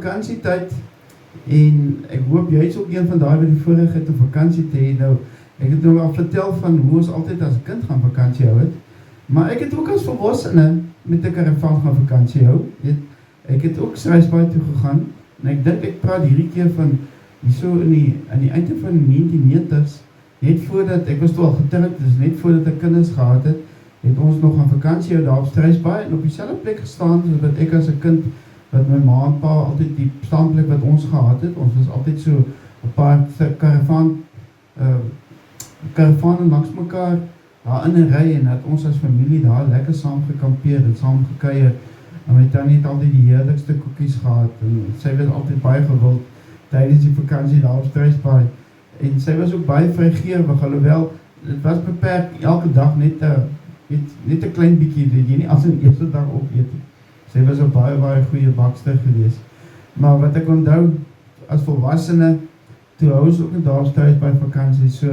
vakansietyd en ek hoop jy is ook een van daai wat die voorreg het om vakansie te hê. Nou, ek het nou al vertel van hoe ons altyd as kind gaan vakansie hou het, maar ek het ook as volwassene met 'n karavaan gaan vakansie hou. Ek het ook Struisbaai toe gegaan en ek dink ek praat hierdie keer van hierso in die einde van die 1990s, net voordat ek was toe al getroud, dus net voordat ek kinders gehad het ons nog aan vakansie hou daar op Struisbaai en op dieselfde plek gestaan, sodat ek as 'n kind wat my ma en pa altyd die standplek wat ons gehad het, ons was altyd so 'n paar karavanen langs mekaar daar in 'n ry en het ons as familie daar lekker saam gekampeer en saam gekuier. En my tannie het altyd die heerlikste koekies gehad en sy was altyd baie gewild tydens die vakansie daar op Struisbaai. En sy was ook baie vrygewig, alhoewel dit was beperk elke dag net 'n klein bietjie, dat jy nie as 'n eerste dag opeet. Sy was 'n baie goeie bakster geweest. Maar wat ek onthou as volwassene, toe hou ons ook net daar op Struisbaai vakansie so.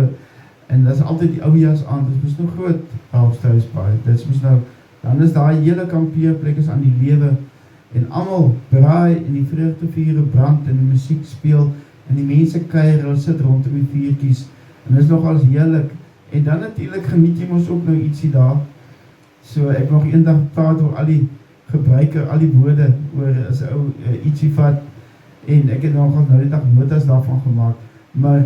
En dit is altyd die ou jas aan, dit is nou groot daar op Struisbaai. Dit is nou, dan is daai hele kampeerplek is aan die lewe en almal braai en die vreugdevure brand en die musiek speel en die mense kuier, hulle sit rondom die vuurtjies en dit is nogals heerlik. En dan natuurlik geniet jy mos ook nou ietsie daar. So ek nog eendag praat oor al die gebruike, al die woorde oor as 'n ou ietsie vat en ek het nogals nou die dag notas daarvan gemaak. Maar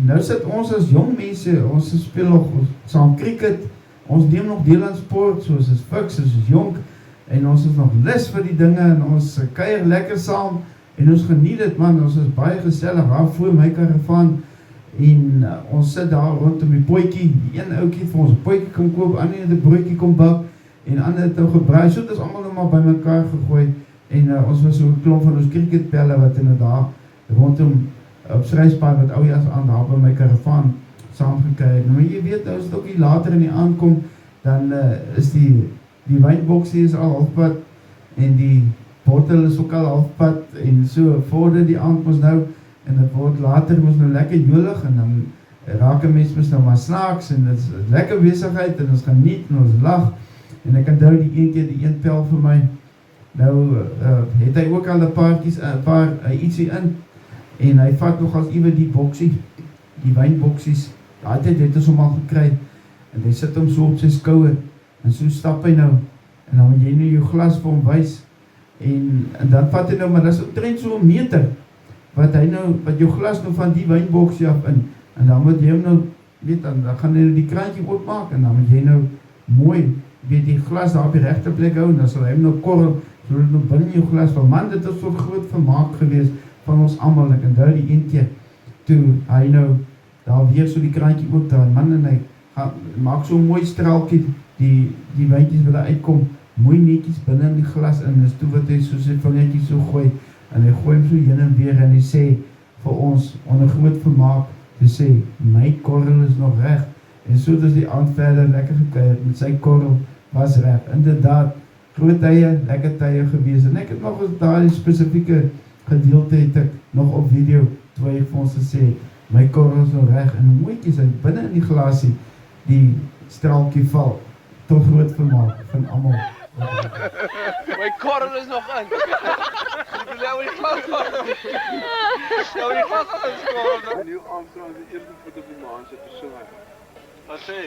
nou sit ons as jong mense, ons speel nog saam cricket, ons neem nog deel aan sport, soos is fiks, soos is jonk, en ons is nog lus vir die dinge, en ons kuier lekker saam, en ons geniet dit man, ons is baie gesellig, daar voor my karavaan, en ons sit daar rondom die potjie, die een ouetjie vir ons 'n potjie kom koop, ander het 'n broodjie kom bak, en ander het nou gebraai, so dit is allemaal nog maar by mekaar gegooi, en ons was so 'n klomp van ons cricketpelle, wat inderdaad rondom op Struisbaai wat ou jas aan daar by my karavaan saamgekyk. Maar jy weet, nou as dit ook nie later in die aankom, dan is die wynboksie is al halfpad en die bottel is ook al halfpad en so vorder die aand mos nou en dit word later mos nou lekker jolig en dan raak 'n mens mos nou maar snaaks en dit is lekker besigheid en ons geniet en ons lag en ek onthou die een keer die een pel vir my nou het hy ook al 'n paar ietsie in en hy vat nog as iewers die boksie, die wynboksies, daai tyd het ons hom al gekry, en hy sit hom so op sy skouer, en so stap hy nou, en dan moet jy nou jou glas vir hom wys, en dan vat hy nou, maar dat is omtrent so 'n meter, wat jou glas nou van die wynboksie af in, en dan moet jy hom nou, weet dan gaan hy die kraantjie oopmaak, en dan moet jy nou mooi, weet die glas daar op die regte plek hou, en dan sal hy hom nou korrel, so dit nou binne jou glas, van man, dit is so groot vermaak geweest, van ons almal, ek onthou die een keer, toe hy nou daar weer so die kraantjie oopdraai, man en hy maak so 'n mooi straaltjie, die wyntjies wat daar uitkom, mooi netjies binne in die glas in, is toe wat hy so sy vingertjies so gooi, en hy gooi hom so heen en weer, en hy sê vir ons, onder groot vermaak, hy sê, my korrel is nog reg, en so het ons die aand verder lekker gekuier, met sy korrel was reg, inderdaad, groot tye, lekker tye gewees, en ek het nog eens daar die spesifieke gedeelte het ek nog op video, toe hy vir ons gesê, my korrel is nog reg, en mooietjies uit binne in die glasie, die straaltjie val, tot groot vermaak van almal. My korrel is nog in. Ek wil die glas van. Die glas van skool. Nieuw Armstrong is die eerste foto van my aan sit te sing. Wat sê?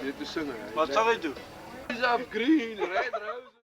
Net te sing. Wat sal hy doen? He's up green, red rose.